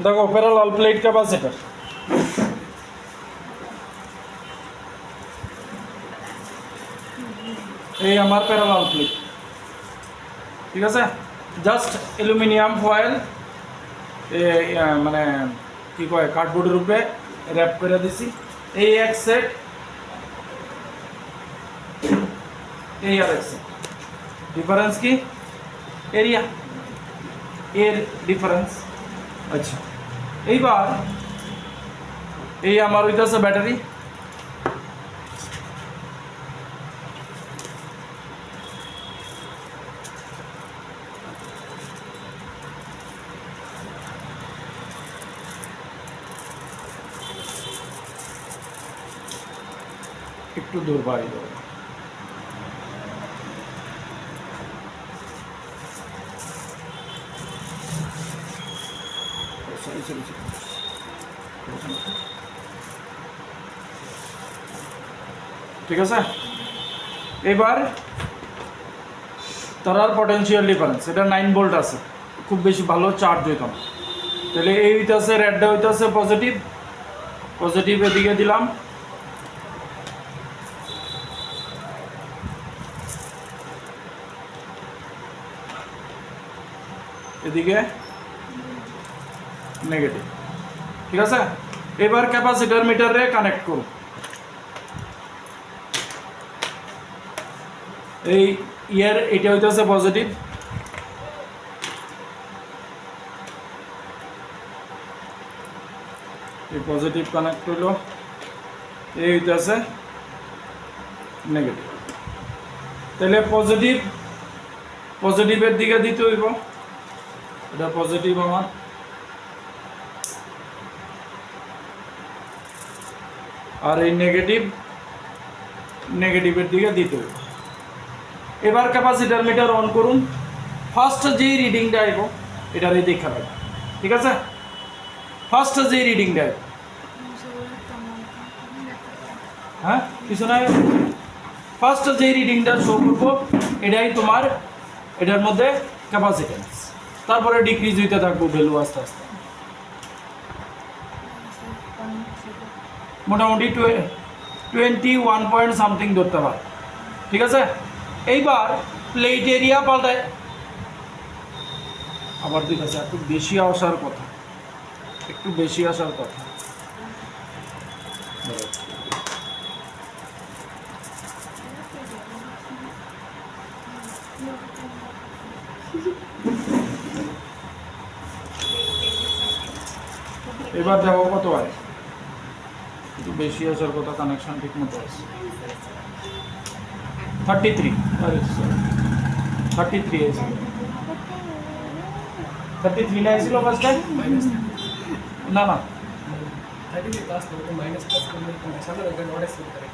দেখো parallel plate capacitor, এই আমার প্যারালাল প্লেট, ঠিক আছে। জাস্ট অ্যালুমিনিয়াম ফয়েল মানে কি কয় কার্ডবোর্ডের উপরে র্যাপ করে দিছি। এই এক সেট, এই আর এক সেট। ডিফারেন্স কি? এরিয়া, এর ডিফারেন্স। আচ্ছা, এইবার এই আমার হইতেছে ব্যাটারি, একটু দূর বাড়ি দেবো। ঠিক আছে। এবার তার পটেনশিয়াল ডিফারেন্স, এটা 9 ভোল্ট আছে, খুব বেশি ভালো চার্জ হইত না। তাহলে এই হইতেছে রেডটা হইতেছে পজিটিভ, পজিটিভ এদিকে দিলাম, এদিকে নেগেটিভ, ঠিক আছে। এবার ক্যাপাসিটর মিটারে কানেক্ট করুন। এই ইয়ার এটা হইতেছে পজিটিভ, এই পজিটিভ কানেক্ট হইল, এই হইতেছে নেগেটিভ। তাহলে পজিটিভ পজিটিভের দিকে দিতে হইব, এটা পজিটিভ আমার, আর এই নেগেটিভ নেগেটিভের দিকে দিতে হইব। এবার ক্যাপাসিটার মিটার অন করুন। ফার্স্ট যেই রিডিংটা আইব এটারে দেখা পাবে, ঠিক আছে। ফার্স্ট যেই রিডিংটা আইব, হ্যাঁ কিছু নাই, ফার্স্ট যেই রিডিংটা শো করবো এটাই তোমার, এটার মধ্যে ক্যাপাসিটেন্স। তারপরে ডিক্রিজ হইতে থাকবো ভ্যালু আস্তে আস্তে, মোটামুটি 21 পয়েন্ট সামথিং ধরতে পারে, ঠিক আছে। এইবার প্লেট এরিয়া পাল্টায়, আবার ঠিক আছে, একটু বেশি আসার কথা, একটু বেশি আসার কথা। এবার দেখো কত হয়, একটু বেশি আসার কথা, কানেকশন ঠিক মতো আছে। 33, 33 এসেছিল, 33 না এসেছিল ফার্স্ট টাইম, না না 33 প্লাস করতে মাইনাস প্লাস করলে সামনে একটা নট এক্সেপ্ট করে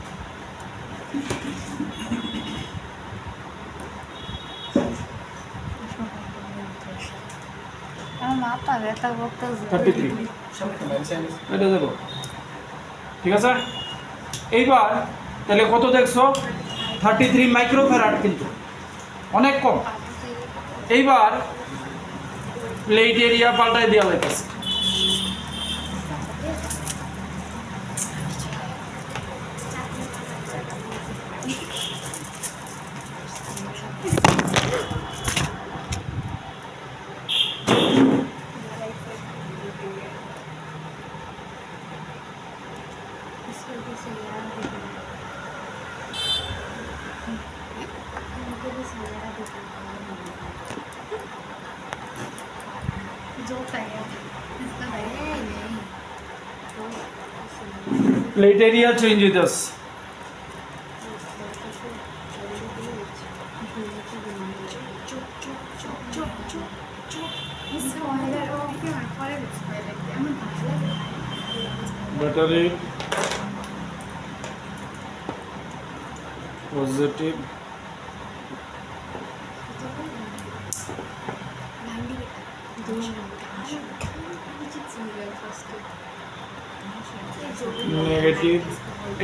আমার মাথা ব্যথা করতেছে। 33 সামনে একটা মাইনাস আছে এটা দেবো, ঠিক আছে। এইবার তাহলে কত দেখছো? 33 মাইক্রোফ্যারাড, কিন্তু অনেক কম। এইবার প্লেট এরিয়া পাল্টাই দেওয়া হইতেছে, প্লেট এরিয়া চেঞ্জ হইতেছে। ব্যাটারি পজিটিভ, নেগেটিভ,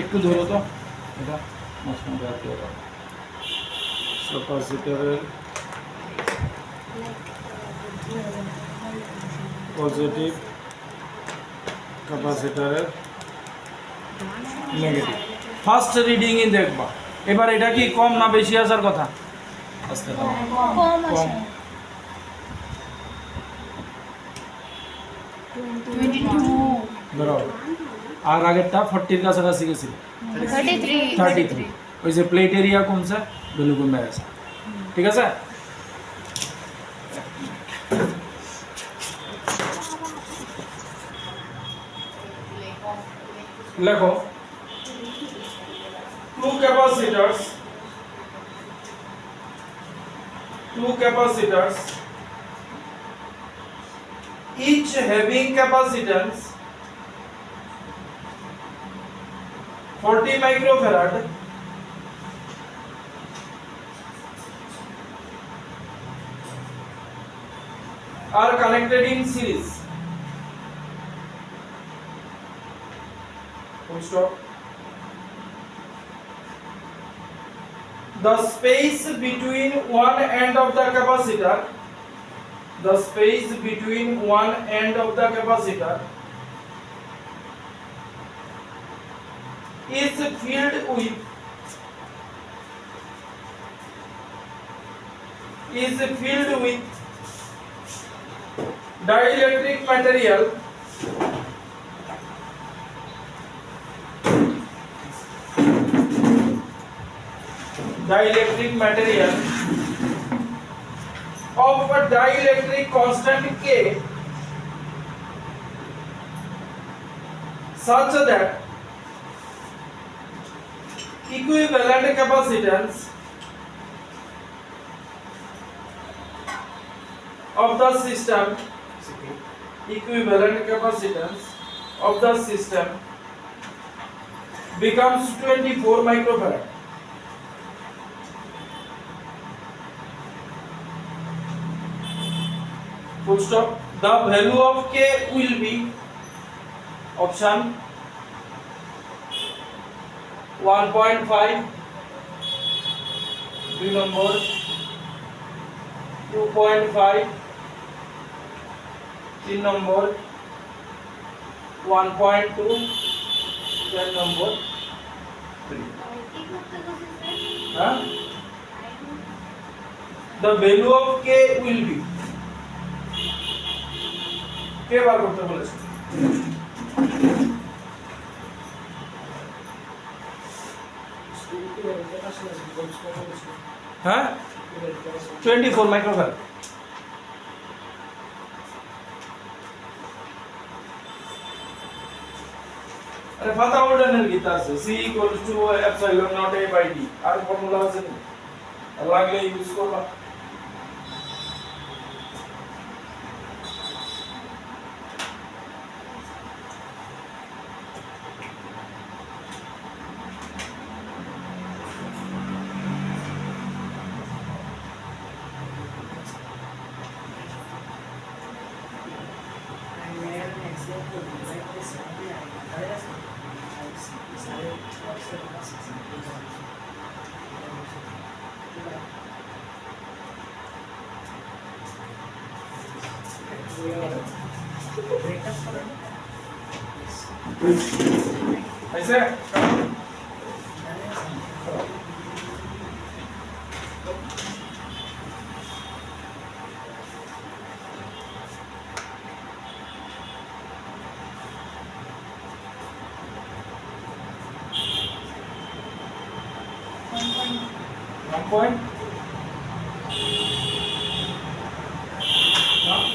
একটু ধরো তো এটা মাঝখানে রাখতে হবে। ক্যাপাসিটরের পজিটিভ ক্যাপাসিটরের নেগেটিভ ফার্স্ট রিডিংই দেখবা এবার এটা কি কম না বেশি আসার কথা আস্তে দাও কম কম আছে 22 ধরো আর আগেরটা 40 এর কাছাকাছি গেছিল 33 33 ওই যে প্লেট এরিয়া কমছে ভ্যালু কমে গেছে ঠিক আছে লেখো two capacitors each having capacitance 40 microfarad are connected in series. Full stop. The space between one end of the capacitor, is filled with dielectric material of a dielectric constant K such that equivalent capacitance of the system becomes 24 microfarad. Full stop. The value of K will be option 1.5, 2 number 2.5, 3 number 1.2, 10 number 3. Huh? The value of K will be কে বার করতে বলেছে হ্যাঁ 24 microfarad আরে ফাতা অর্ডারের গীতা আছে C = epsilon not A by D আর formula আছে না লাগলে ইউজ করবা ऐसे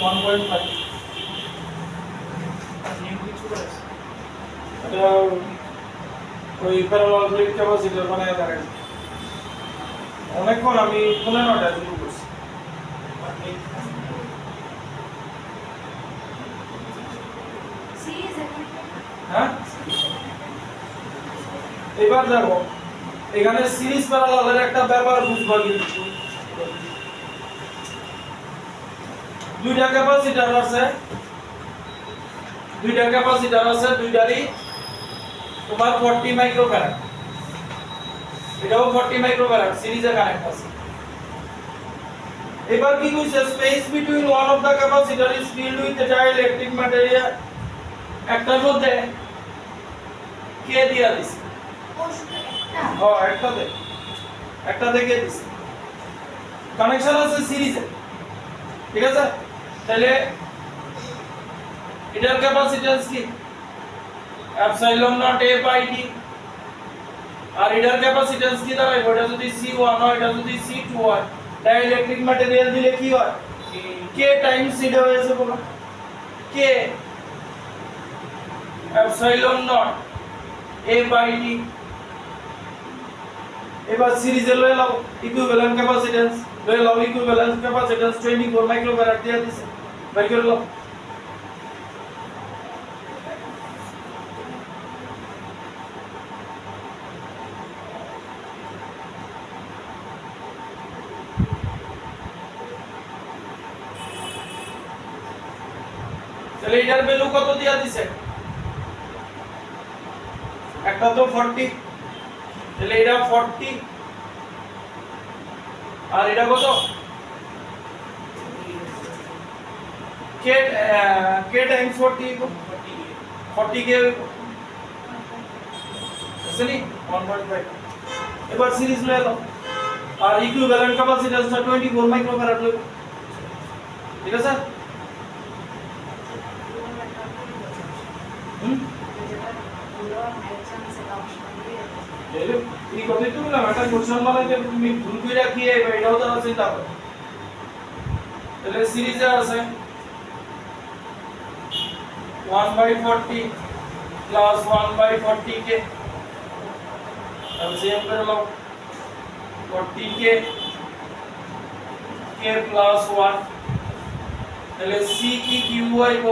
1.5 এটা ওই প্যারালাল প্লেট ক্যাপাসিটর বানায় দেখেন অনেকক্ষণ আমি 15টা শুরু করছি হ্যাঁ এবার দেখো এখানে সিরিজ প্যারালালের একটা ব্যাপার বুঝবা কিন্তু দুইটা ক্যাপাসিটর আছে দুইটারই তোমার 40 মাইক্রোফ্যারাড এটাও 40 মাইক্রোফ্যারাড সিরিজে কানেক্ট আছে এবার কি কইছে space between one of the capacitor is filled with dielectric material একটার মধ্যে কে দিয়া দিছে একটাতে কে দিছে কানেকশন আছে সিরিজে ঠিক আছে তাহলে এটার ক্যাপাসিট্যান্স কি epsilon naught a by d আর এটার ক্যাপাসিট্যান্স কি দাঁড়ায় এটা যদি C1 হয় এটা যদি C2 হয় ডাইইলেকট্রিক ম্যাটেরিয়াল দিলে কি হয় k টাইমস এটা হয়েছে বলো k epsilon naught a by d এবার সিরিজে লয়ে লাও ইকুইভ্যালেন্ট ক্যাপাসিট্যান্স লয়ে লাও ইকুইভ্যালেন্ট ক্যাপাসিট্যান্স 24 মাইক্রোফ্যারাড দিয়ে দিছে বের করে লাও তাহলে এটার ভ্যালু কত দিয়া দিছে একটা তো 40 তাহলে এটা 40 আর এটা কত k টাইমস 40 40 কে আসলে 1.5 এবার সিরিজ লয়ে নাও আর ইকুইভ্যালেন্ট ক্যাপাসিট্যান্সটা 24 মাইক্রোফ্যারাড লইব ঠিক আছে এই কথাই তো বললাম একটা কোশ্চেন বানাইতে তুমি ভুল কইরা কি আইবা এটাও তো চিন্তা করো তাহলে সিরিজে আছে 1/40 প্লাস 1/40 কে এলসিএম করে নাও 40 কে k প্লাস 1 তাহলে c কি কিউ আইব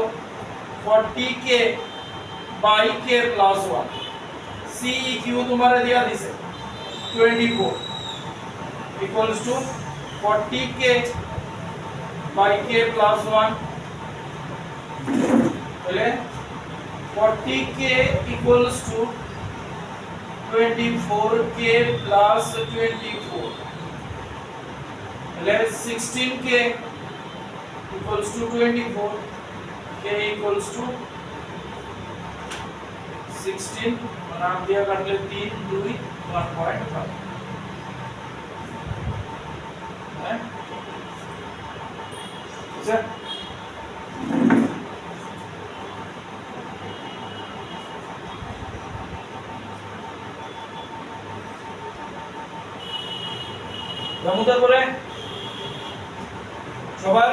40 কে বাই k প্লাস 1 CEQ तुम्हारे दिया दिसे 24 equals to 40k by k plus 1 बोले 40k equals to 24k plus 24 बोले 16k equals to 24 k equals to 16 नाम दिया काटले 3 2 1.5 है सर দামোদর বলে সবার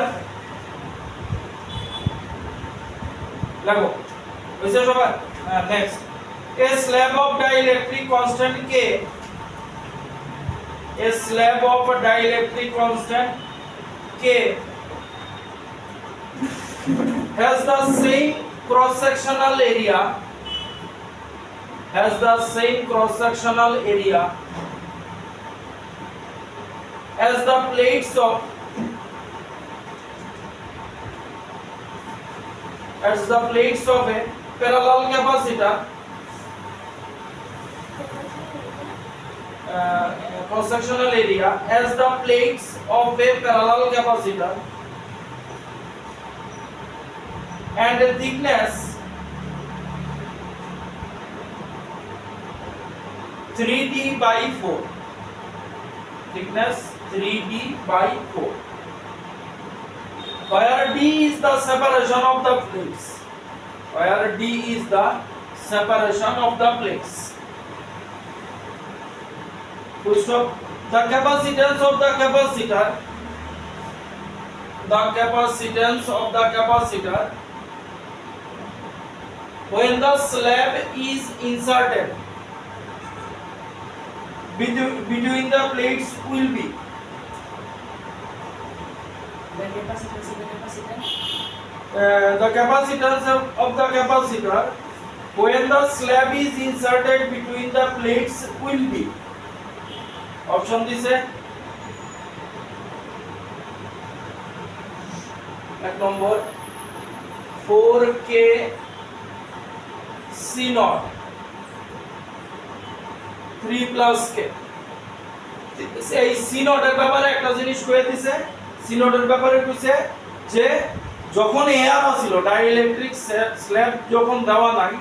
লাগো বুঝছো সবার হ্যাঁ next A slab of dielectric constant K, a slab of dielectric constant K has the same cross-sectional area as the plates of a parallel capacitor. Cross-sectional area as the plates of a parallel capacitor and a thickness 3d by 4 thickness 3d by 4 where d is the separation of the plates full stop. The capacitance of the capacitor when the slab is inserted between the plates will be The capacitance of the capacitor. The capacitance of the capacitor when the slab is inserted between the plates will be option দিছে এক নম্বর 4k C0 3 plus k এই C0 এর ব্যাপারে একটা জিনিস কয়ে দিছে C0 এর ব্যাপারে কইছে যে যখন এয়ার আছিল ডাইইলেকট্রিক স্ল্যাব যখন দেওয়া নাই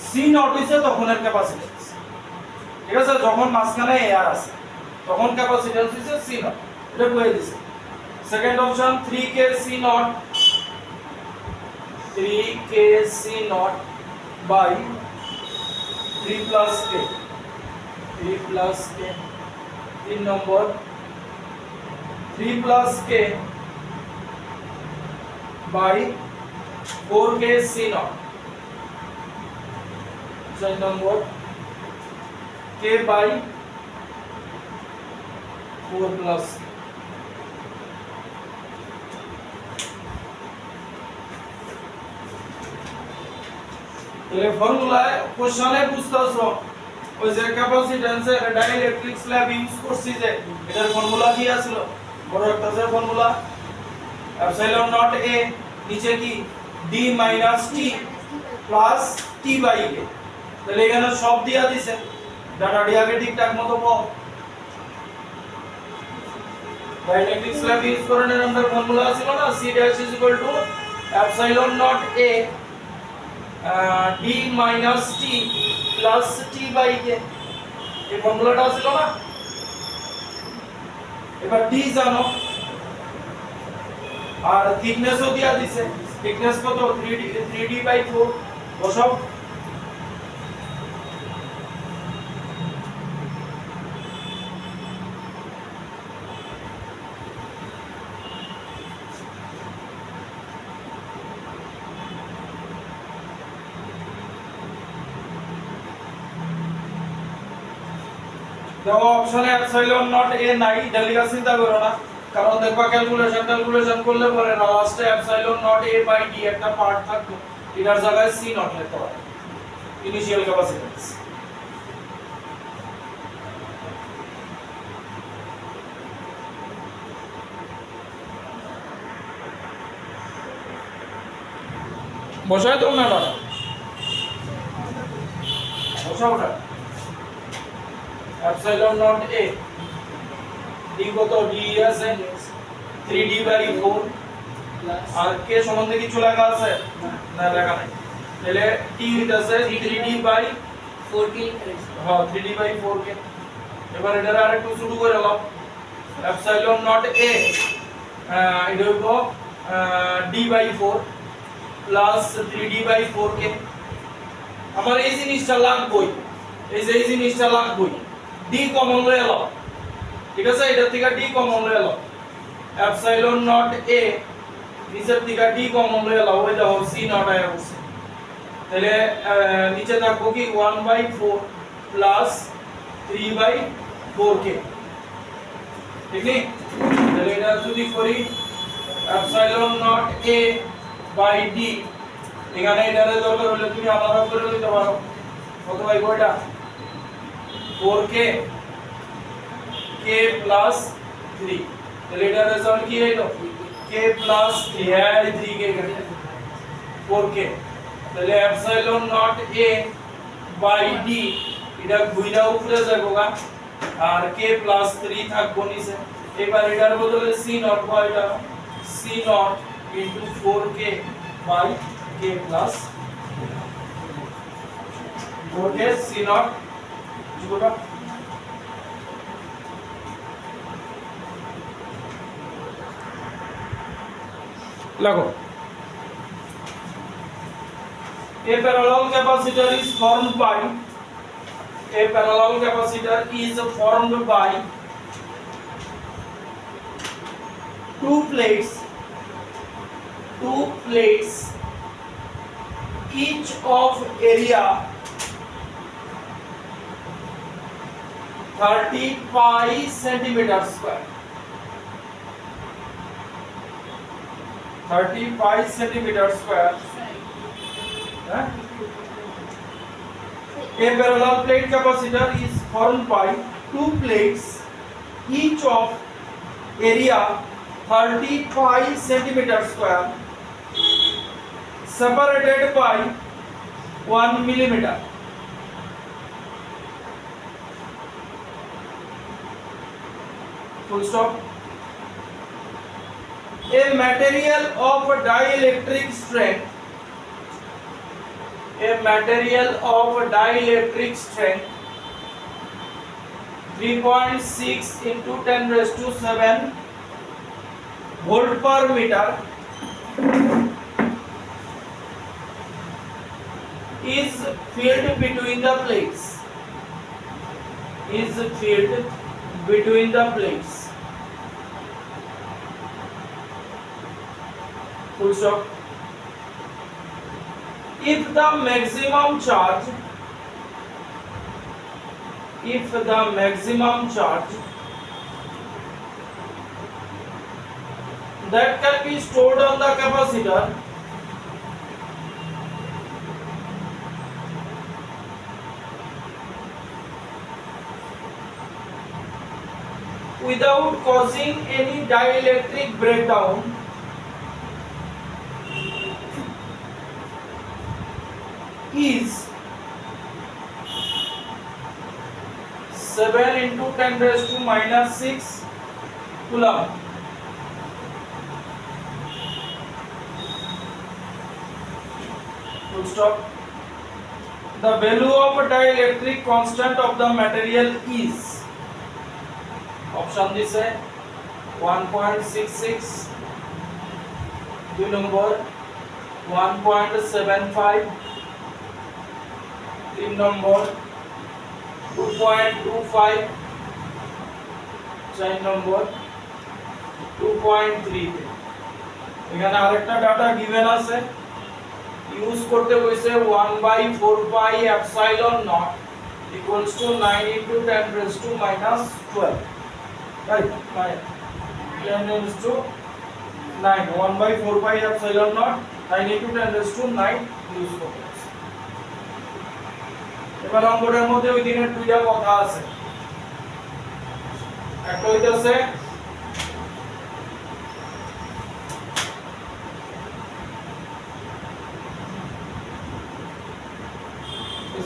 সি নট হইছে তখন এর ক্যাপাসিট্যান্স, ঠিক আছে? যখন মাঝখানে এয়ার আছে তখন ক্যাপাসিট্যান্স হইছে সি নট, এটা কই দিছে। Second option 3k C naught, 3k C naught by 3 plus k, 3 plus k। 3 number 3 plus k by 4k C naught. 4 number k by 4 plus k। তাহলে ফর্মুলায় কোশ্চেনে বুঝতাছো ওই যে ক্যাপাসিট্যান্সে ডাইইলেকট্রিক স্ল্যাব ইউজ করছি, যে এটার ফর্মুলা কি আছিল? বড় একটা যে ফর্মুলা এপসাইলন নট এ নিচে কি d minus t plus t by k। তাহলে এখানে সব দিয়া দিছে, ডাটা ডিয়াকে ঠিকঠাক মতো পাও। ডাইইলেকট্রিক স্ল্যাব ইউজ করার আমাদের ফর্মুলা ছিল না, c dash is equal to epsilon naught a d minus t plus t by k। এই ফর্মুলাটা ছিল না? এবার d জানো আর থিকনেসও দিয়া দিছে, থিকনেস কত? 3d বাই 4 বসাও। দেখো অপশনে এপসাইলন নট এ নাই, এটা লিখা চিন্তা করো না, কারণ দেখবা ক্যালকুলেশন করলে পরে লাস্টে epsilon naught A by D একটা পার্ট থাকবে, এটার জায়গায় সি নট লিখতে পারো, ইনিশিয়াল ক্যাপাসিট্যান্স। বসায় তো না দাদা, বসাও না। এপসাইলন নট এ ডি কত? ডি আছে 3d বাই 4 আর কে সম্বন্ধে কিছু লেখা আছে না? লেখা নাই। তাহলে টি হইতাছে 3d বাই 4k লিখেছি। হ্যাঁ 3d বাই 4k। এবার এটার আরেকটু ছোট করে নাও, এপসাইলন নট এ এটা হইব d by 4 plus 3d by 4k। আমার এই জিনিসটা লাগবেই, এই যে এই জিনিসটা লাগবেই, d কমন লয়ে এলো, ঠিক আছে? এটা থেকে d কমন লয়ে এলো, এপসাইলন নট a নিচের থেকে d কমন লয়ে এলো, ওই দেখো c নট আয়া বসে। তাহলে নিচে থাকবো কি 1/4 প্লাস 3/4k, ঠিক নেই? তাহলে এটা যদি করি epsilon naught a by d, এখানে এটারে দরকার হলে তুমি আলাদা করে নিতে পারো, কত বাই কয়টা? 4k k plus 3। তাহলে এটার রেজাল্ট কি হলো? k প্লাস 3 আর 3k এখানে 4k। তাহলে epsilon naught a by d এটা ঘুইরা উপরে যাবো গা, আর k প্লাস 3 থাকবো নিচে। এবার এটার বদলে c নট কয়টা? c naught into 4k by k plus 4k c naught যোগটা লাগো। A parallel capacitor is formed by two plates each of area 30 pi centimeter square, 30 pi centimeter square। A parallel plate capacitor is formed by two plates each of area 30 pi centimeter square separated by 1 millimeter। Full stop। a material of dielectric strength, a material of dielectric strength 3.6 into 10 raised to 7 volt per meter is filled between the plates, is filled between the plates. Full stop. If the maximum charge that can be stored on the capacitor without causing any dielectric breakdown is 7 into 10 raised to minus 6 coulomb. Full stop. The value of dielectric constant of the material is option this है 1.66, 2 number 1.75, 3 number 2.25, 4 number 2.3। এখানে আরেকটা data given আছে, use করতে কইছে 1/4 pi epsilon not equals to 9 into 10 raised to minus 12, right? 10 raised to 9, 1/4 pi epsilon not 9 into 10 raised to 9 use করতে কইছে। এবার অঙ্কটার মধ্যে ওই দিনের দুইটা কথা আছে, একটা হইতাছে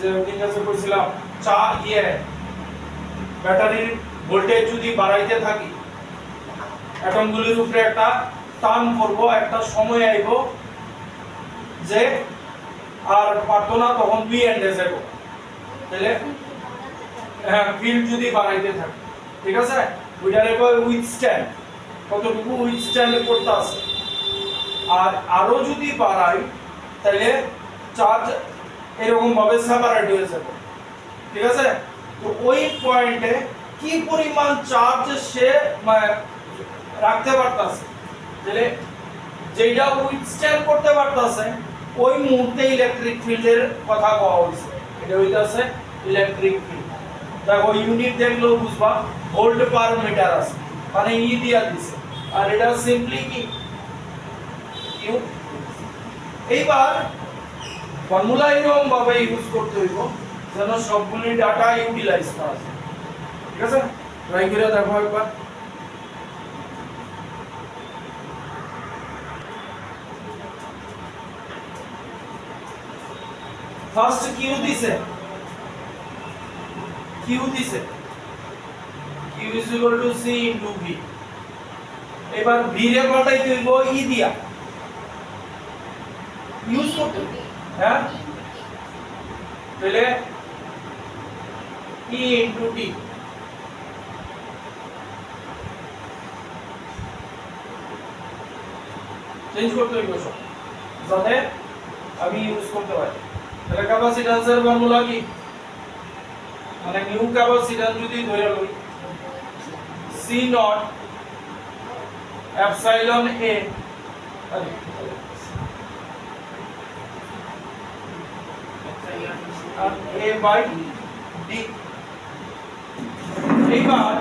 যে ওদিন কাছে কইছিলাম ব্যাটারির ভোল্টেজ যদি বাড়াইতে থাকি অ্যাটমগুলির উপরে একটা টান পড়বো, একটা সময় আইব যে আর পারতো না, তখন বি এন্ডে যাব, তাহলে হ্যাঁ ফিল্ড যদি বাড়াইতে থাকে, ঠিক আছে, ওইটারে কয় উইথস্ট্যান্ড, কতটুকু উইথস্ট্যান্ড করতে আছে। আর আরো যদি বাড়াই তাহলে চার্জ এরকম ভাবে সেপারেট হয়ে যাবে, ঠিক আছে। তো ওই পয়েন্টে কি পরিমাণ চার্জ সে রাখতে পারতাছে, তাহলে যেটা উইথস্ট্যান্ড করতে পারতাছে ওই মুহূর্তে ইলেকট্রিক ফিল্ডের কথা কওয়া হইছে, এটা হইতাছে ইলেকট্রিক ফিল্ড। দেখো ইউনিট দেখলেও বুঝবা, ভোল্ট পার মিটার আছে, মানে ই দিয়া দিছে, আর এটা সিম্পলি কি ইউ। এইবার ফর্মুলা এরকম ভাবে ইউজ করতে হইব যেন সবগুলি ডাটা ইউটিলাইজ করা যায়, ঠিক আছে। ট্রাই করে দেখো একবার। ফার্স্ট কিউ দিছে, Q is equal to C into V। এবার V রে পাল্টাইতে হইব E দিয়া, ইউজ করতে হবে, হ্যাঁ, তাহলে E into T, চেঞ্জ করতে হইব সব, যাতে আমি ইউজ করতে পারি। তাহলে ক্যাপাসিট্যান্সের ফর্মুলা কি, মানে নিউ ক্যাপাসিট্যান্স যদি ধরে লই C নট এপসাইলন A আর A বাই D। এইবার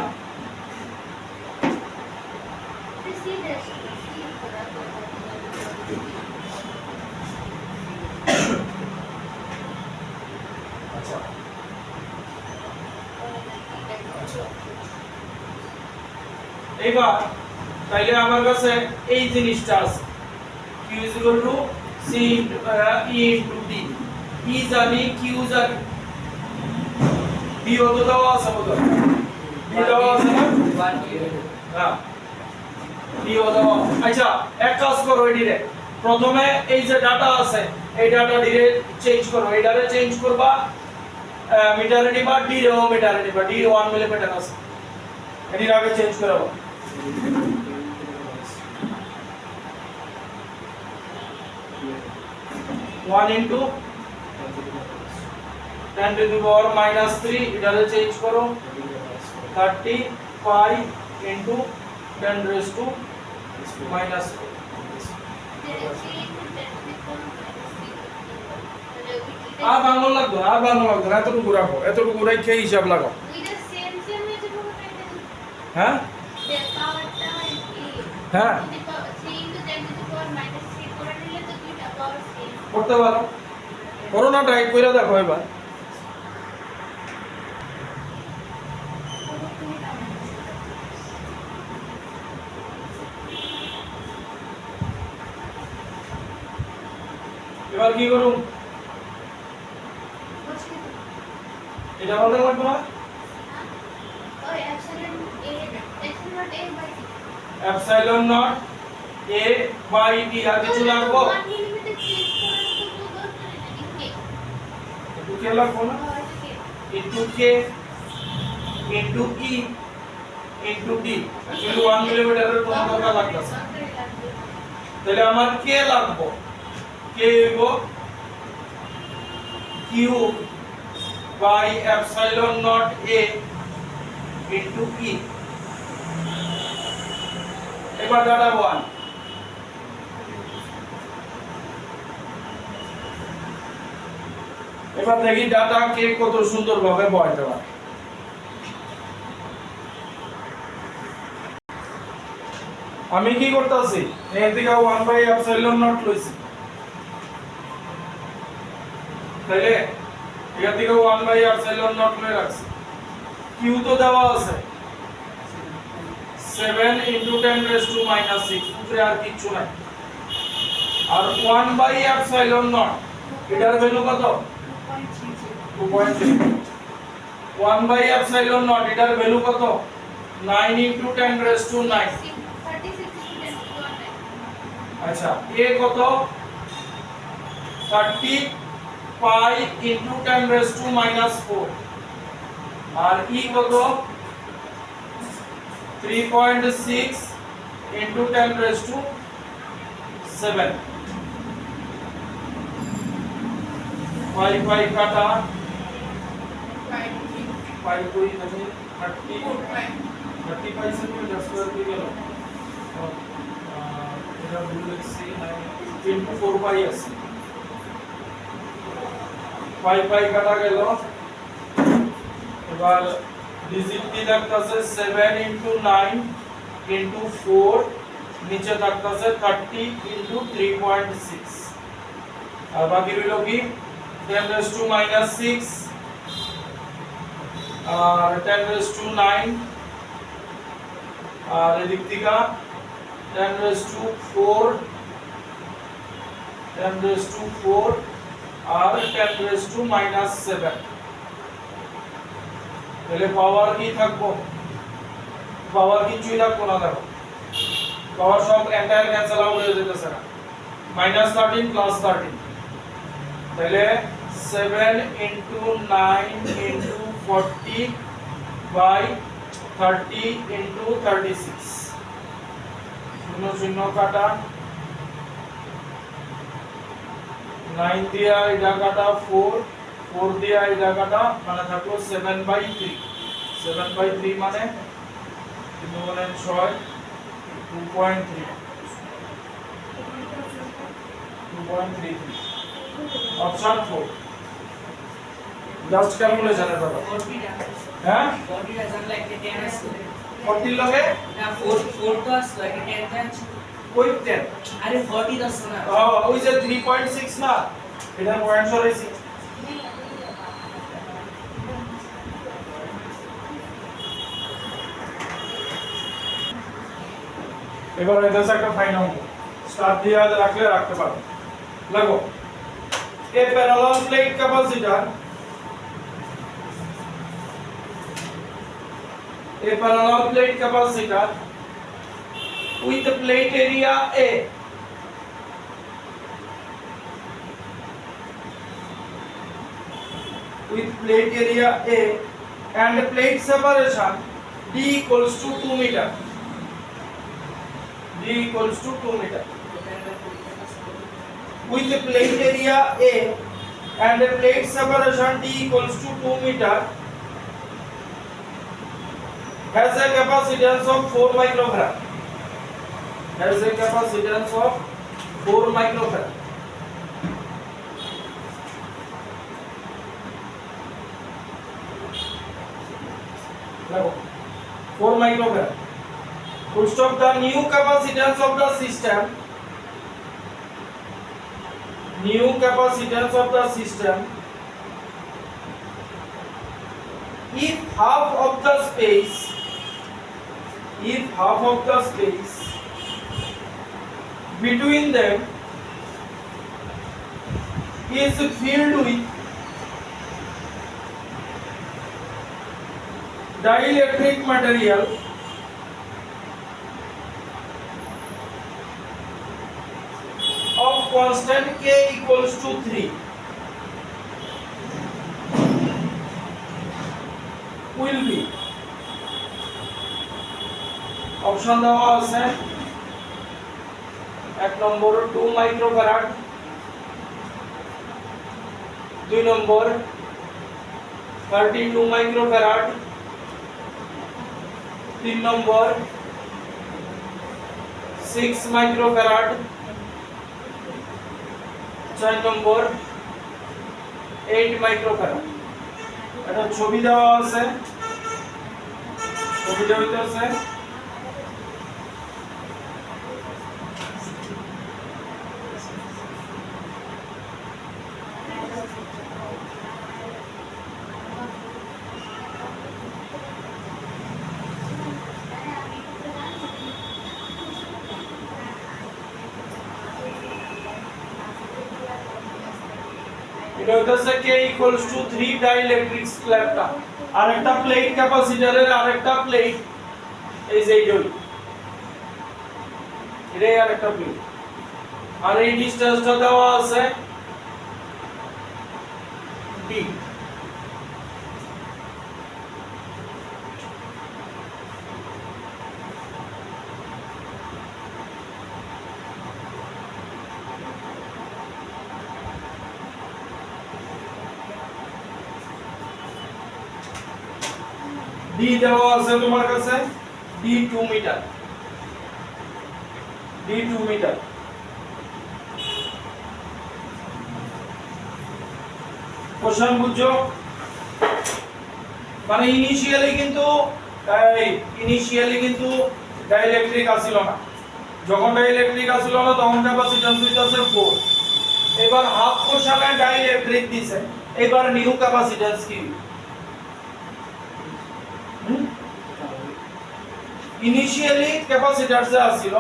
এইবার তাইলে আমার কাছে এই জিনিসটা আছে, Q is equal to C E into D, E জানি, Q জানি, D কত দেওয়া আছে, বলো D দেওয়া আছে না, হ্যাঁ, টিও দাও। আচ্ছা এক কাজ করো এডিরে, প্রথমে এই যে ডাটা আছে এই ডাটা ডিরে চেঞ্জ করো, এটারে চেঞ্জ করবা মিটারে নিবা, ডি রেও মিটারে নিবা, ডি 1 মিলিমিটার আছে এটির আগে চেঞ্জ করো। 1 into 10 to the power minus 3 এটারে চেঞ্জ করো 35 into 10 raised to minus 4। আর বাংলা লাগবে না, আর বাংলা লাগবে না, এতটুকু রাখো, এতটুকু রেখে হিসাব লাগাও। হ্যাঁ হ্যাঁ করতে পারো, করো না, ট্রাই করে দেখো এবার। এবার কি করুন, এটা বলতে পারবো না, epsilon naught A by D আর কিছু লাগবো, একটু কে লাগবো না, into K into E into D, actually 1 মিলিমিটারের কোনো দরকার লাগতেছে, তাহলে আমার কে লাগবো, কে হইব Q by epsilon naught A into E. এবার ডাটা 1, এবার দেখি ডাটা কে কত সুন্দরভাবে বসাতে পারে। আমি কি করতেছি, এখান থেকে 1 বাই এপসাইলন নট লইছি, তাইলে এখান থেকে 1 বাই এপসাইলন নট লই রাখছি, কিউ তো দেওয়া আছে 7 into 10 raised to minus 6, উপরে আর কিছু নাই, আর 1 বাই এপসাইলন নট এটার ভ্যালু কত 2.3, 1 বাই এপসাইলন নট এটার ভ্যালু কত 9 into 10 raised to 9। আচ্ছা এ কত 35 into 10 raised to minus 4, আর ই কত 3.6 into 10 raised to 7। 5 কাটা 5 कोई नहीं 35 সেন্টিমিটার স্কয়ার হয়ে গেল, এটা ভুল লিখছি 9 into 4 পাই আছে, 5 কাটা গেল, এবার ডিজিট কি থাকতেছে 7 into 9 into 4, নিচে থাকতেছে 30 into 3.6, আর বাকি রইল কি 10 raised to minus 6 R 10 raised to 9, আর এদিক থেকে 10 raised to 4 10 raised to 4 R 10 raised to minus 7, তাহলে পাওয়ার কি থাকবো, পাওয়ার কিছুই থাকবো না, দেখো পাওয়ার সব এন্টায়ার ক্যান্সেল আউট হয়ে যেতেছে না, -13 +13, তাহলে 7 into 9 into 40 by 30 into 36, শূন্য শূন্য কাটা 9 দিয়া এটা কাটা 4 দিয়া এটা কাটা, মানে থাকলো 7/3, 7/3 মানে 3 2.3 2.33, অপশন 4 জাস্ট ক্যালকুলেশন এর ব্যাপার। হ্যাঁ 40 লগে না 4 তো আসলো এটা 10 জানছো, ওই 10 আরে 40 দছ না, ওই যে 3.6 না, এটা পয়েন্ট সরাইছি, এবার এটা একটা ফাইন অঙ্ক স্টার দিয়ে রাখলে রাখতে পারো, লাগো এ parallel plate capacitor, a parallel plate capacitor with the plate area A. With plate area A and plate separation D equals to 2 meter. D equals to 2 meter. With the plate area A and a plate separation D equals to 2 meter has a capacitance of 4 microfarad. Has a capacitance of 4 microfarad. Now 4 microfarad. Full stop. The new capacitance of the system. New capacitance of the system. If half of the space between them is filled with dielectric material of constant K equals to 3 will be option দেওয়া আছে 1 নম্বর 2 microfarad 2 নম্বর 32 microfarad 3 নম্বর 6 microfarad 4 নম্বর 8 microfarad এটা ছবি দেওয়া আছে ছবিটা হইতাছে এটা হইতাছে K equals to 3 dielectric slabটা আর একটা প্লেট ক্যাপাসিটরের আরেকটা প্লেট এই যে এইটাই এটাই আরেকটা প্লেট আর এই ডিসটেন্সটা দেওয়া আছে D D দেওয়া আছে তোমার কাছে D 2 metre D 2 metre question বুঝছো মানে ইনিশিয়ালি কিন্তু ডাইইলেকট্রিক আসিল না যখন ডাইইলেকট্রিক আসিল না তখন ক্যাপাসিট্যান্স হইতাছে 4 এবার হাফ পোরশনে ডাইইলেকট্রিক দিছে এবার নিউ ক্যাপাসিট্যান্স কি ইনিশিয়ালি ক্যাপাসিট্যান্স আসিল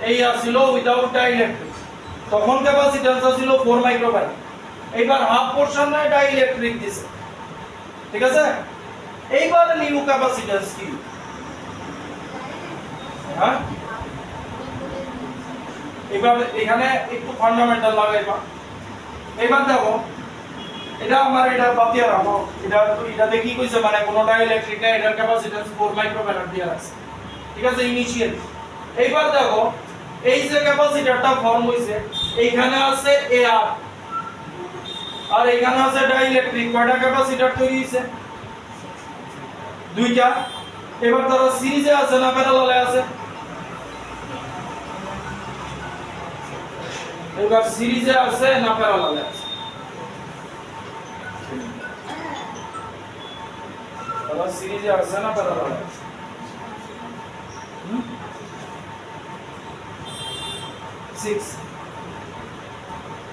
এই আসিল উইদাউট ডাইইলেকট্রিক তখন ক্যাপাসিট্যান্স আসিল 4 মাইক্রোফ্যারাড এবার হাফ পোরশনে ডাইইলেকট্রিক দিছে ঠিক আছে এইবার নিউ ক্যাপাসিট্যান্স কি হ্যাঁ এবার এখানে একটু ফান্ডামেন্টাল লাগাইবা এবার দেখো এটা আমার এটা বাতিয়া রাখো এটা দেখি কইছে মানে কোন ডাইইলেকট্রিক না এটার ক্যাপাসিট্যান্স 4 মাইক্রোফ্যারাড দিয়া আছে ঠিক আছে ইনিশিয়ালি এইবার দেখো এই যে ক্যাপাসিটরটা ফর্ম হইছে এইখানে আছে এআর আর এখানে আছে ডাইইলেকট্রিক কয়টা ক্যাপাসিটর তৈরি হইছে দুইটা এবার তারা সিরিজে আছে না প্যারালালে আছে এবার সিরিজে আছে না প্যারালালে আছে তারা সিরিজে আছে না প্যারালালে আছে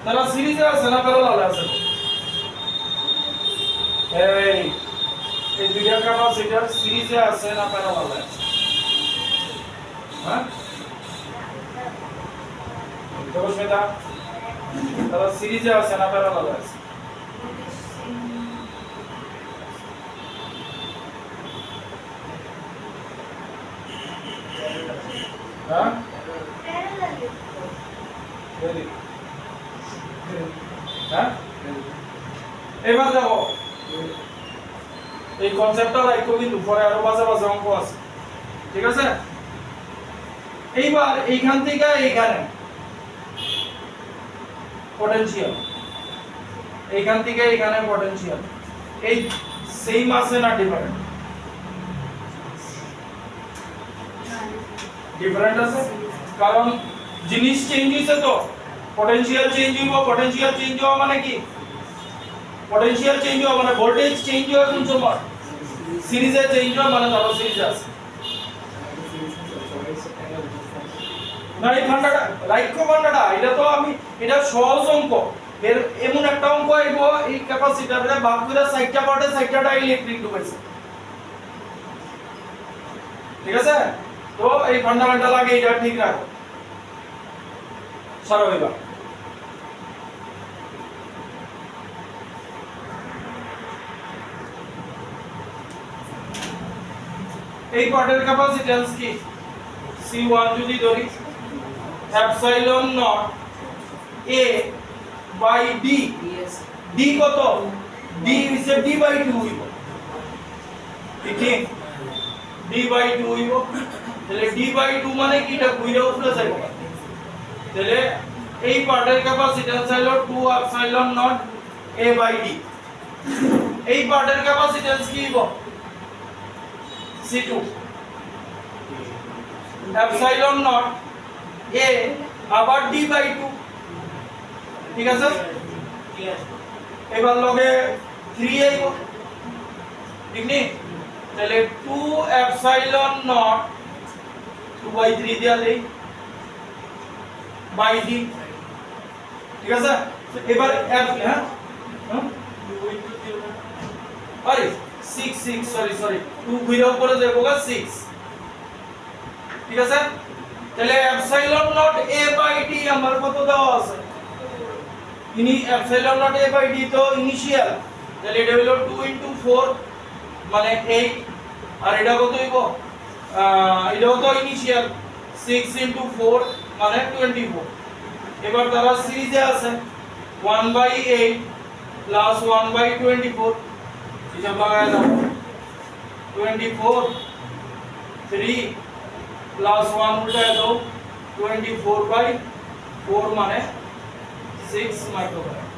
তারা সিরিজে আছে না প্যারালালে আছে এই দুইটা ক্যাপাসিটর সিরিজে আছে না প্যারালালে আছে হ্যাঁ দেবস্মিতা তারা সিরিজে আছে না প্যারালালে আছে হ্যাঁ parallel. ভেরি হ্যাঁ এবার দেখো এই কনসেপ্টটা রাখো কিন্তু পরে আরো বাজে বাজে অঙ্ক আছে ঠিক আছে এইবার এইখান থেকে এইখানে পটেনশিয়াল এইখান থেকে এইখানে পটেনশিয়াল এই সেম আছে না ডিফারেন্ট ডিফারেন্ট আছে কারণ জিনিস চেঞ্জ হইছে তো পটেনশিয়াল চেঞ্জ হওয়া মানে কি পটেনশিয়াল চেঞ্জ হওয়া মানে ভোল্টেজ চেঞ্জ হওয়া কোন সময় সিরিজে চেঞ্জ হওয়া মানে ধরো সিরিজ আছে না এই ফান্ডাটা রাইখো ফান্ডাটা এটা তো আমি এটা সহজ অঙ্ক এর এমন একটা অঙ্ক আইব এই ক্যাপাসিটরে ভাগ করে সাইডটা পার্টে সাইডটা ইলেকট্রিক ঢুকাইছে ঠিক আছে তো এই ফান্ডামেন্টাল আগে এটা ঠিক রাখো সরো এবার এই পার্টের ক্যাপাসিট্যান্স কি C1 যদি ধরি epsilon naught A by D Yes. D কত D হইছে D বাই 2 হইব ঠিক কি D বাই 2 হইব তাহলে D বাই 2 মানে কি এটা কইরা উপরে যাইব তাহলে এই পার্টের ক্যাপাসিট্যান্স হলো 2 epsilon naught A by D এই পার্টের ক্যাপাসিট্যান্স কি হইব C2 এপসাইলন নট A আবার D বাই 2 ঠিক আছে এবার লগে 3 আইব ঠিক নি তাহলে 2 এপসাইলন নট 2 বাই 3 দিয়া দেই বাই D ঠিক আছে এবার F হ্যাঁ আরে 6 সরি 2 ঘুরে উপরে যাবো গা 6 ঠিক আছে তাহলে epsilon naught A by D আমার কত দেওয়া আছে ইনি epsilon naught A by D তো ইনিশিয়াল তাহলে এটা হলো 2 ইনটু 4 মানে 8 আর এটা কত হইব এটাও তো ইনিশিয়াল 6 ইনটু 4 মানে 24 এবার তারা সিরিজে আছে 1 বাই 8 প্লাস 1 বাই 24 হিসাব লাগায় দাও 24 3 প্লাস 1 উল্টায় দাও 24 বাই 4 মানে 6 microfarad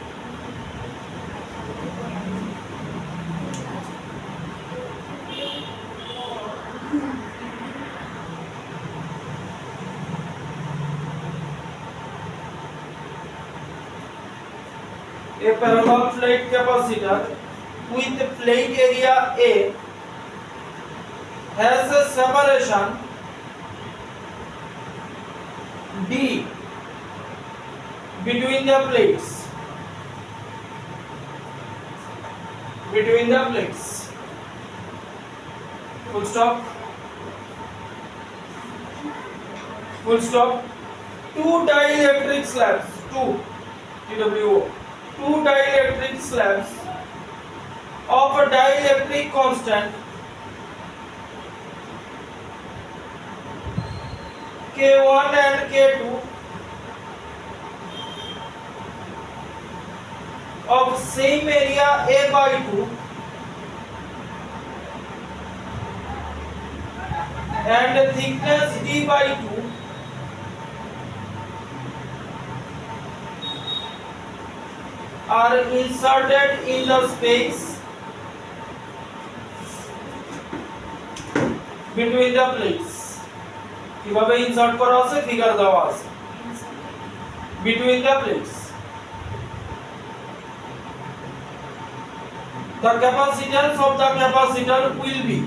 A parabolic plate capacitor with plate area A has a separation D between the plates full stop two dielectric slabs two dielectric slabs of a dielectric constant K1 and K2 of same area A by 2 and thickness D by 2 are inserted in the space between the plates কিভাবে insert করা আছে figure দেওয়া আছে between the plates the capacitance of the capacitor will be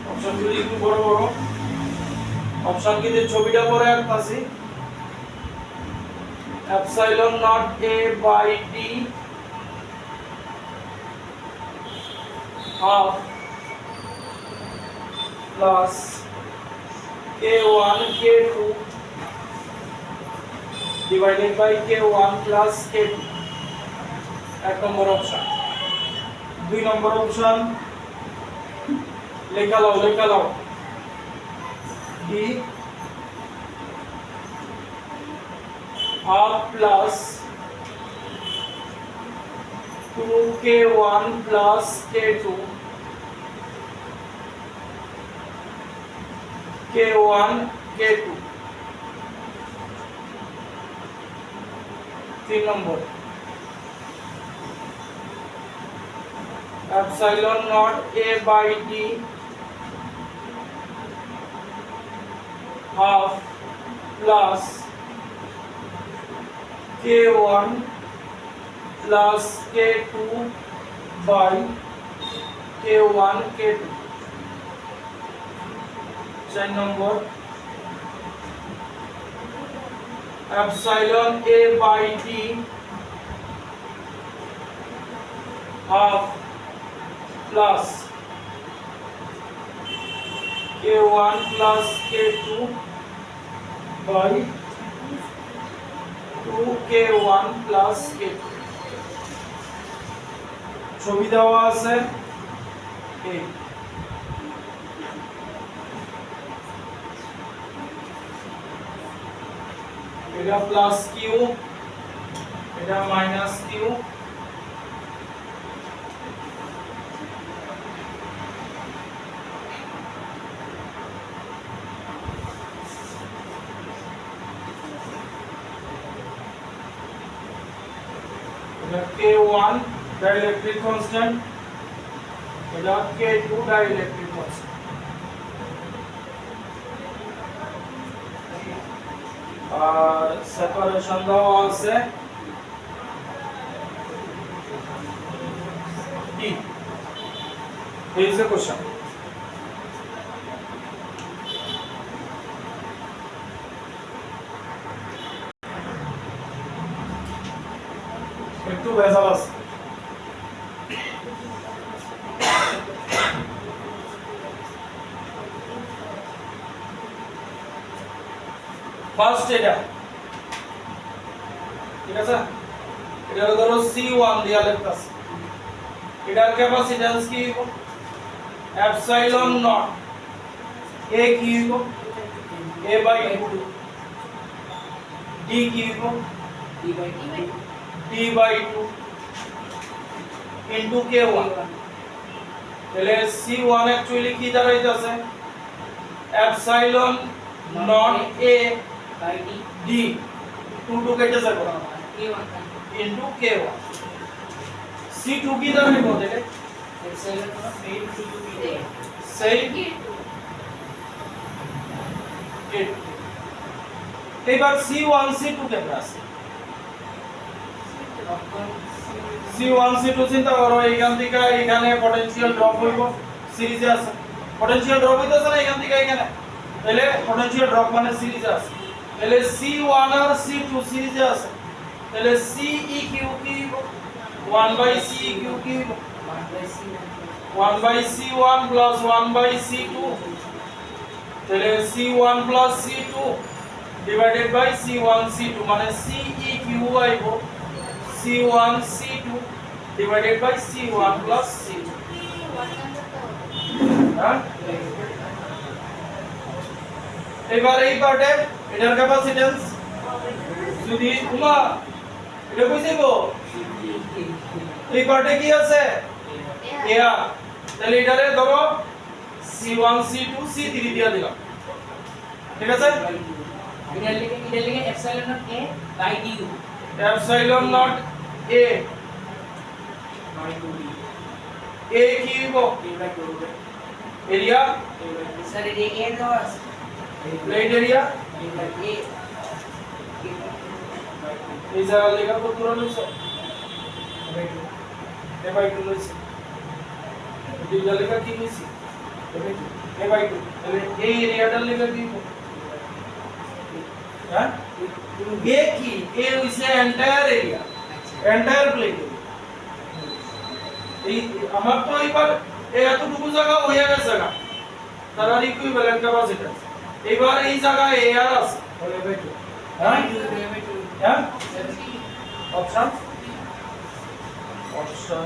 option গুলি একটু বড় বড় option কি যে ছবিটা পরে আঁকতাছি epsilon naught A by D half plus K1 K2 divided by K1 plus K2 এক নম্বর অপশন দুই নম্বর অপশন লেখা লাও D half plus 2k1 plus k2 k1 k2 3 number epsilon naught a by d half plus k1 plus k2 by k1 k2 chain number epsilon a by d half plus k1 plus k2 by 2k1 plus k2 ছবি দেওয়া আছে এই এটা plus Q এটা minus Q K1 dielectric constant এটা K2 dielectric constant আর separation দেওয়া আছে D Here is the question একটু ভেজাল আছে ফার্স্ট এটা ঠিক আছে এটা ধরো C1 দিয়া লিখতাছি এটার ক্যাপাসিট্যান্স কি হইব এপসাইলন নট a কি হইব a বাই 2 d কি হইব d by 2 into k1 তাহলে c1 অ্যাকচুয়ালি কি দাঁড়াইতেছে epsilon naught a by d d 2 কেটে যাবে k1 into k1 c2 কি দাঁড়াইব দেখে epsilon of a to b সেই এবার c1 c2 কেমন আছে C1 C2 চিন্তা করো এখান থেকে এখানে পটেনশিয়াল ড্রপ হইব সিরিজে আছে পটেনশিয়াল ড্রপ হইতাছে না এখান থেকে এখানে তাহলে পটেনশিয়াল ড্রপ মানে সিরিজে আছে তাহলে C1 আর C2 সিরিজে আছে তাহলে CEQ কি 1/CEQ কি 1/C1 plus 1/C2 তাহলে C1 plus C2 divided by C1 C2 মানে CEQ আইব C1 C2 divided by C1 plus C2 হ্যাঁ এবার এই পার্টে এটার ক্যাপাসিট্যান্স যদি উমা এটা কই যাইব এই পার্টে কি আছে এয়া তাহলে এটারে ধরো C1 C2 C3 দিয়া দিলাম ঠিক আছে इधर लेके epsilon of a by du epsilon not a by 2d a কি হইব এরিয়া sir ये a dos plate area a by a এই জায়গা লেখা তো পুরো লইছো a by 2 লইছো এই জায়গা লেখা কি লইছি a by 2 তাহলে এই এরিয়াটা লেখা কি হ্যাঁ a কি a হইছে এন্টায়ার এরিয়া এন্টায়ার প্লেট এই আমার তো এবার এতটুকু জায়গা হয়ে গেছে না তার আর ইকুইভ্যালেন্ট ক্যাপাসিট্যান্স এবার এই জায়গায় এ আর আছে হ্যাঁ হ্যাঁ option option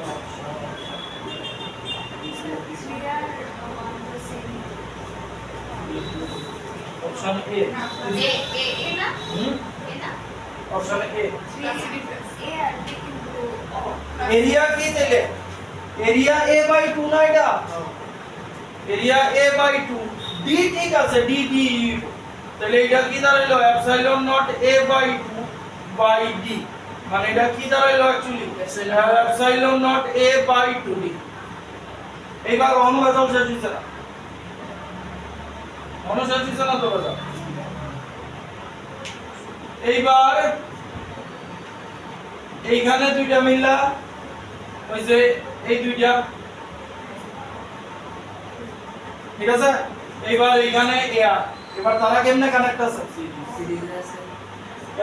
option A option A A আর B কিন্তু এরিয়া কি দিলে এরিয়া a বাই 2 না এটা এরিয়া a বাই 2 d ঠিক আছে d d তাহলে এটা কি দাঁড়াইলো epsilon naught a by 2 by d মানে এটা কি দাঁড়াইলো actually epsilon naught a by 2d এইবার অনুবাদও শেষ হইছে না অনুবাদ শেষ হইছে না তো বাজা এইবার এইখানে দুইটা মিলা ওই যে এই দুইটা ঠিক আছে এইবার এইখানে এয়ার এবার তারা কেমনে কানেক্ট আছে সিরিজ আছে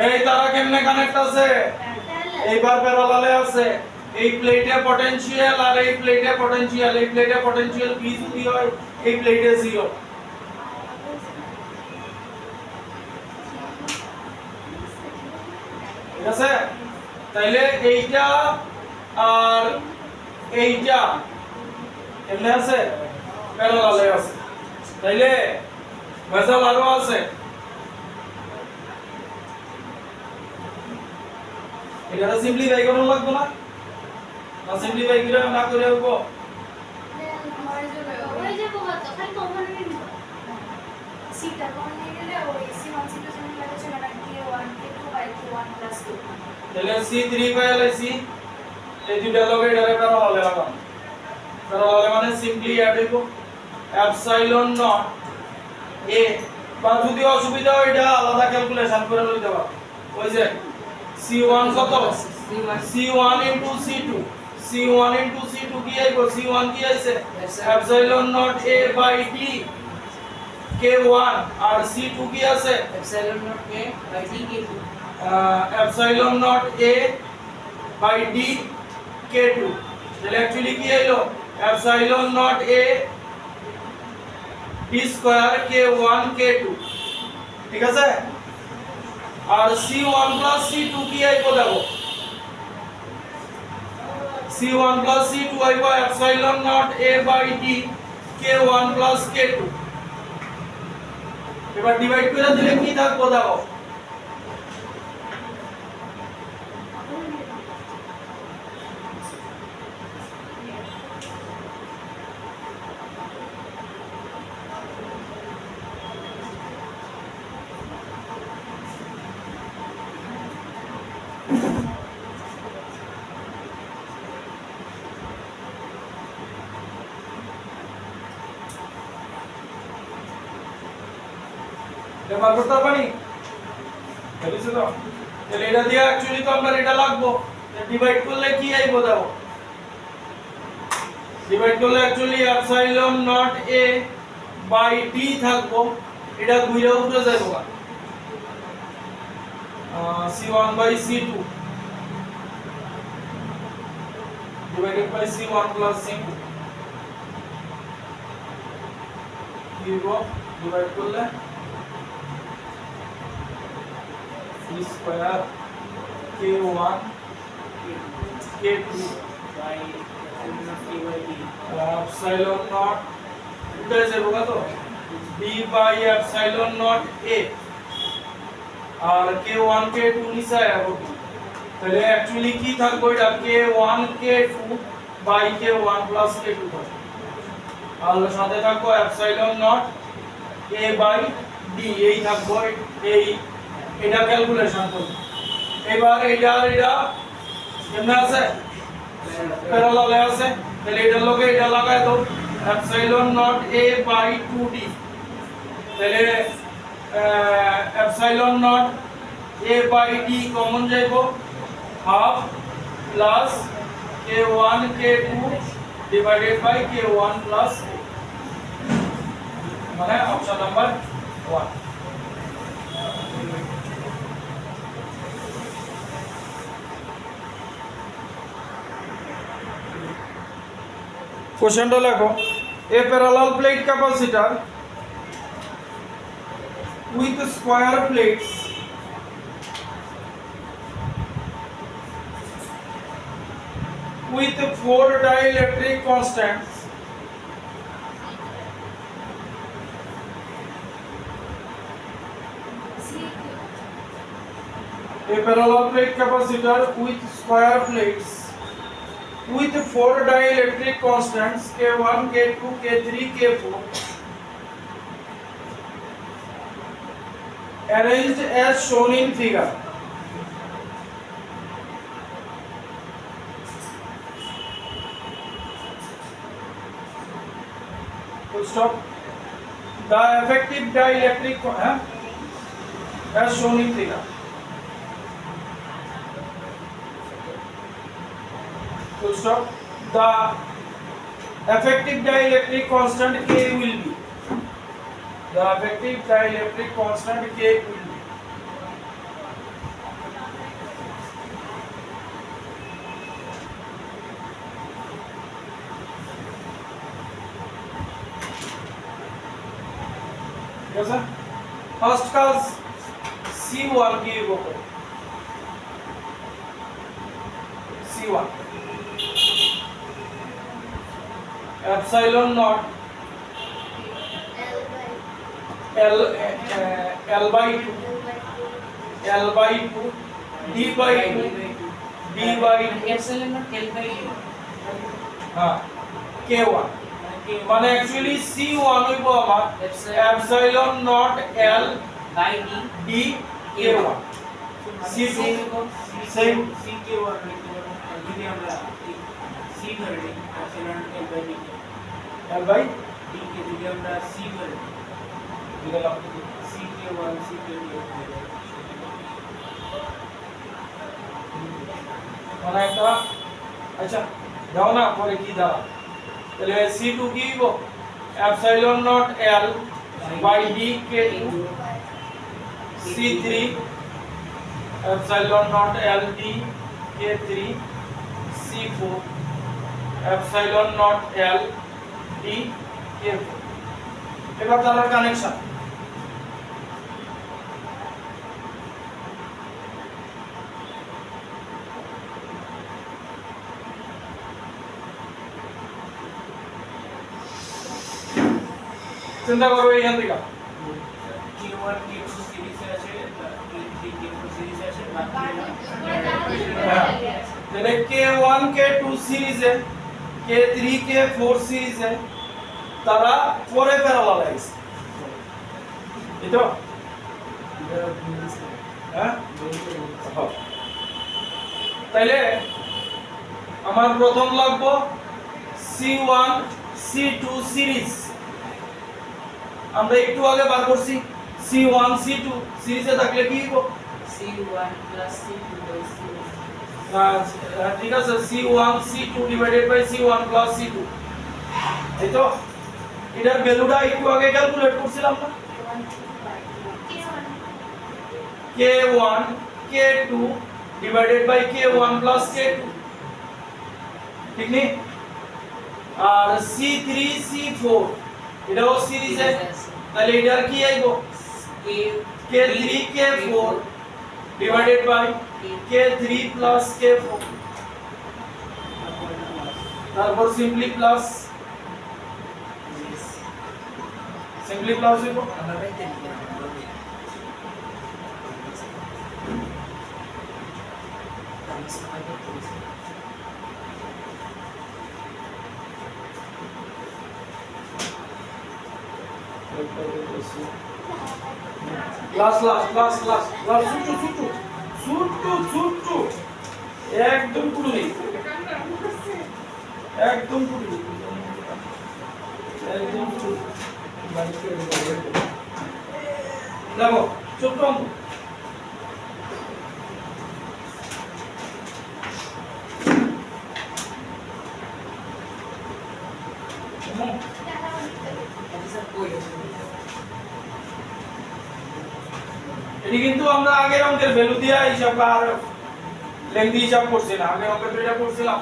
এই তারা কেমনে কানেক্ট আছে এইবার প্যারালালে আছে এই প্লেটে পটেনশিয়াল আর এই প্লেটে পটেনশিয়াল এই প্লেটে পটেনশিয়াল v যদি হয় এই প্লেটে 0 ঠিক আছে তাইলে এইটা আর এইটা কেমনে আছে প্যারালালে আছে তাইলে ভেজাল আরো আছে এটা সিম্পলিফাই করা লাগবে না না সিম্পলিফাই করে না করে হবো ওই যে বাবা তো খালি কমন নিয়ে সিটা কমন নিয়ে গেলে ওই C1 C2 সমান লাগে চলে না K1 K2 by K1 plus 2 তাহলে C3 বাই LC এই দুইটা লগে এটারে প্যারালালে লাগাম প্যারালালে মানে সিম্পলি অ্যাড হইব এপসাইলন নট a বা যদি অসুবিধা হয় এটা আলাদা ক্যালকুলেশন করে লইতে পারো ওই যে C1 কত C1 into C2 C1 into C2 কি আইব C1 কি আইছে epsilon naught a by d K1 আর C2 কি আছে epsilon naught a by d k2 epsilon naught a by d K2 তাহলে অ্যাকচুয়ালি কি আইলো epsilon naught a d square K1 K2 ঠিক আছে আর C1 plus C2 কি আইবো দেখো C1 plus C2 আইবো epsilon naught a by d K1 plus K2 এবার ডিভাইড করে দিলে কি থাকবো দেখো এবার করতে পারি বুঝছো তো তাহলে এটা দিয়ে অ্যাকচুয়ালি তো আমরা এটা লাগবো ডিভাইড করলে কি আইবো দাও ডিভাইড করলে actually epsilon naught a by d থাকবো এটা ঘুরে উঠে যাইবো c1 by c2 divided by c1 plus c2 দিব ডিভাইড করলে c square k1 k2 by epsilon naught উঠে যাবো কত d by epsilon naught a আর k1 k2 নিচে আইবো তাহলে অ্যাকচুয়ালি কি থাকবে এটা k1 k2 by k1 plus k2 থাকবে আর সাথে থাকবে epsilon naught a by d এই থাকবে এই এটা ক্যালকুলেশন করব এবার এটা আর এটা কেমনে আছে প্যারালালে আছে তাহলে এটার লগে এটা লাগায় দাও epsilon naught a by 2d তাহলে epsilon naught a by d common যাইবো half plus k1 k2 divided by k1 plus মানে অপশন নাম্বার 1 क्वेश्चन লেখো a parallel plate capacitor with square plates with 4 dielectric constants A parallel plate capacitor with square plates with 4 dielectric constants K1, K2, K3, K4 arranged as shown in figure. Full stop. The effective dielectric as shown in figure. Full stop. The effective dielectric constant K will be. The effective dielectric constant K will be. कैसा? First cause C1 की वो करो. C1 epsilon naught L by 2 D by 2 epsilon naught L by 2 हाँ K1 মানে actually C1 হইব আমার epsilon naught L by D D K1 C2 same CK1 যদি আমরা C ধরে নিই epsilon L by D L by D কে যদি আমরা C ধরে নিই দিলাম CK1 CK2 মানে একটা আচ্ছা দাও না পরে কি দাও তাহলে C2 কি হইব epsilon naught L by D K2 C3 epsilon naught L D K3 C4 epsilon naught L D K4 এবার তার কানেকশন চিন্তা করো এইখান থেকে K1 K2 সিরিজে আছে K3 K4 সিরিজে আছে বাকি তাহলে K1 K2 সিরিজে K3 K4 সিরিজে তারা পরে প্যারালালাইজ এতো হ্যাঁ তাইলে আমার প্রথম লাগবো C1 C2 সিরিজ আমরা একটু আগে বার করছি C1 C2 সিরিজে থাকলে কি হইব C1 plus C2 by C1 ঠিক আছে C1 C2 divided by C1 plus C2 এই তো এটার ভ্যালুটা একটু আগে ক্যালকুলেট করছিলাম না K1 K2 divided by K1 plus K2 ঠিক নেই আর C3 C4 এটাও সিরিজে তাহলে এটার কি আইব K3 K4 divided by K3 plus K4 তারপর সিম্পলি প্লাস হইব ছুট্টু একদম পুরুলি একদম পুরুলি একদম পুরুলি দেখো ছোট্ট অঙ্ক এটি কিন্তু আমরা আগের অঙ্কের ভ্যালু দিয়া হিসাব আর লেংথি হিসাব করছি না আগের অঙ্কে তো এটা করছিলাম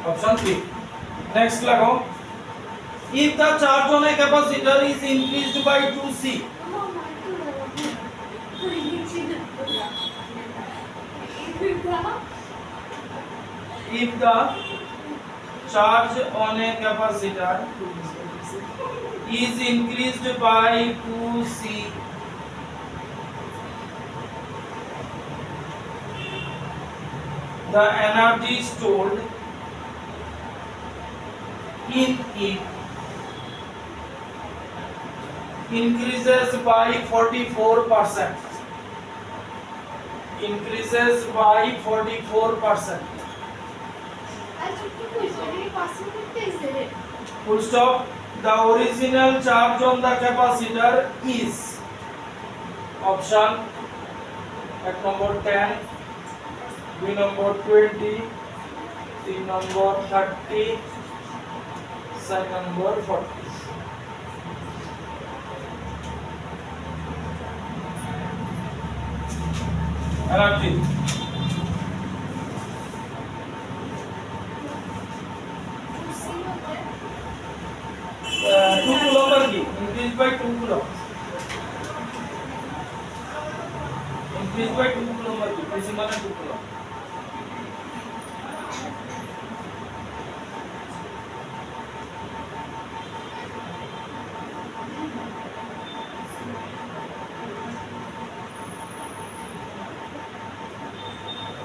অপশন 3 নেক্সট লাগাও if the charge on a capacitor is increased by 2C if the charge on a capacitor is increased by 2c. The energy stored in it increases by 44%. Increases by 44%. আচ্ছা কি কইছো এটা passing করতেছে Full stop. The original charge on the capacitor is option at number 10, B number 20, C number 30, C number 40. Energy. 2 coulomb আর কি increase by 2 coulomb. Increase by 2 coulomb আর কি PC মানে 2 coulomb.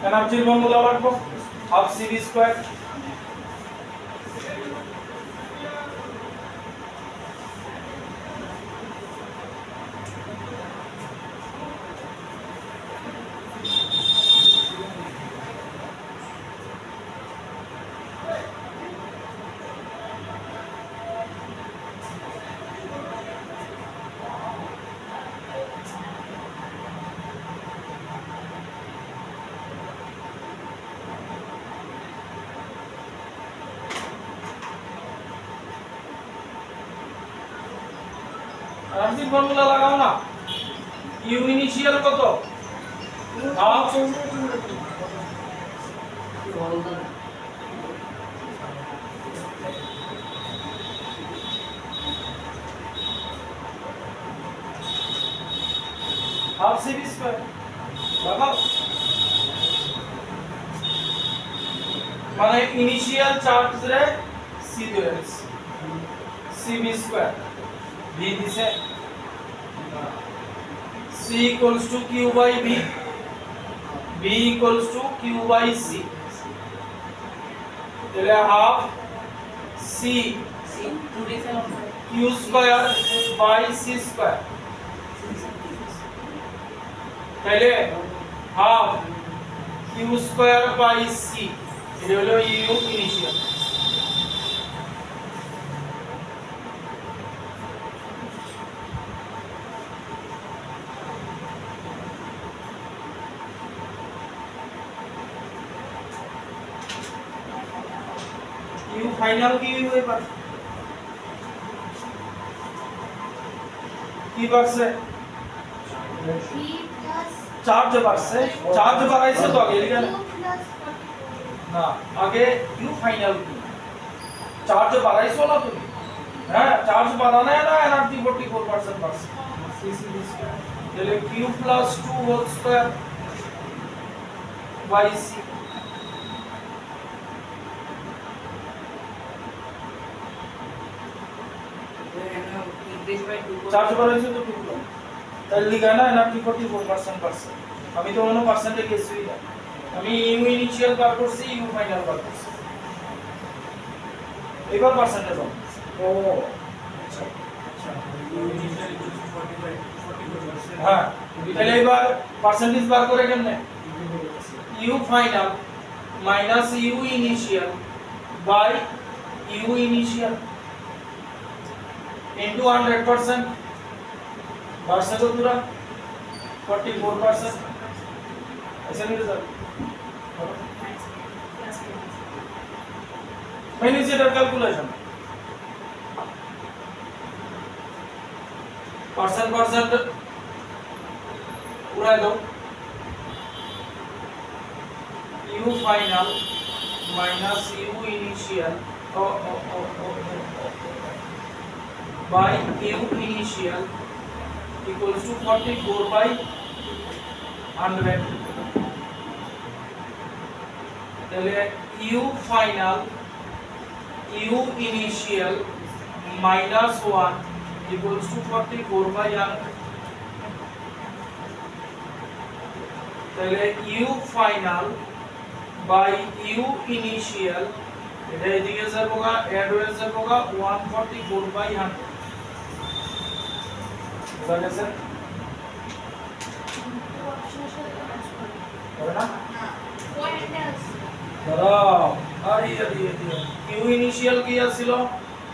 এনার্জির formula লিখব হাফ CV স্কয়ার এনার্জির formula লাগাও না you initial কত half half CV square লাগাও মানে ইনিশিয়াল চার্জ রে সি ধরেছ CV স্কয়ার V দিছে C equals to Q by V, V equals to Q by C. তাহলে half C Q square by C square. তাহলে half Q square by C. এটা হলো U initial. You final কি হয়ে পারে কি বাড়ছে চার্জ বাড়ছে চার্জ বাড়াইছে তো আগে এখানে না আগে ইউ ফাইনাল কি চার্জ বাড়াইছো না তুমি হ্যাঁ চার্জ বাড়ানো না এনার্জি 44% বাড়ছে তাহলে q plus 2 whole square by c charge বাড়াইছে তো 2 কিলো তাহলে লিখা না এনার্জি 44% বাড়ছে আমি তো কোনো পার্সেন্টে কিছুই না আমি ইউ ইনিশিয়াল বার করছি ইউ ফাইনাল বার করছি এবার পার্সেন্টেজ ও আচ্ছা ইউ ইনিশিয়াল ইকুয়াল টু 44%। হ্যাঁ তাহলে এবার পার্সেন্টেজ বার করে কেমনে U final minus U initial by U initial into 100% বাড়ছে তো পুরা 44% ऐसा नहीं रिजल्ट मैनेजर कैलकुलेशन परसेंट पूरा दो u final minus u initial by u initial equals to 44 by 100 তাহলে u final u initial minus 1 equals to 44 by 100 তাহলে u final by u initial এটা এদিকে যাবো এড হয়ে যাবো 144 by 100 বুঝা গেছে অপশনের সাথে ম্যাচ করে হবে না পয়েন্টে আছে দাঁড়াও আরে কিউ ইনিশিয়াল কি ছিল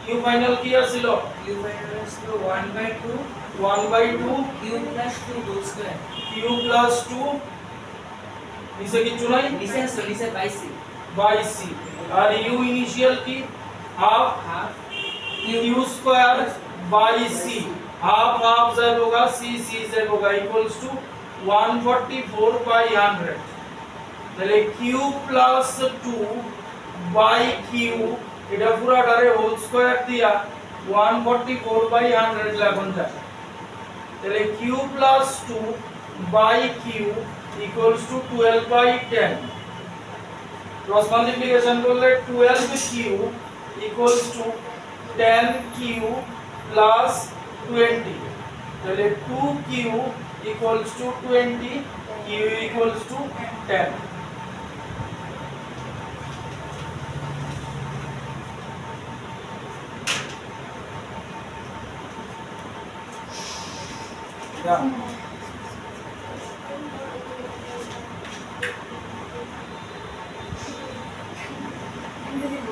কিউ ফাইনাল কি ছিল q final is to 1/2 1/2 q plus 2 whole square Q plus 2 নিচে কিছু নাই নিচে by c বাই সি আর ইউ ইনিশিয়াল কি half half Q square by C half half যাবেগা সি সি যাবেগা ইকুয়ালস টু 144 বাই 100 তাহলে কিউ প্লাস 2 বাই কিউ এটা পুরাটারে হোল স্কয়ার দিয়া 144 বাই 100 লাগুন যায় তাহলে Q plus 2 by Q equals to 12 by 10 cross multiplication করলে 12 Q equals to 10 Q plus 20 তাহলে 2 Q equals to 20 Q equals to 10 Yeah. And দিব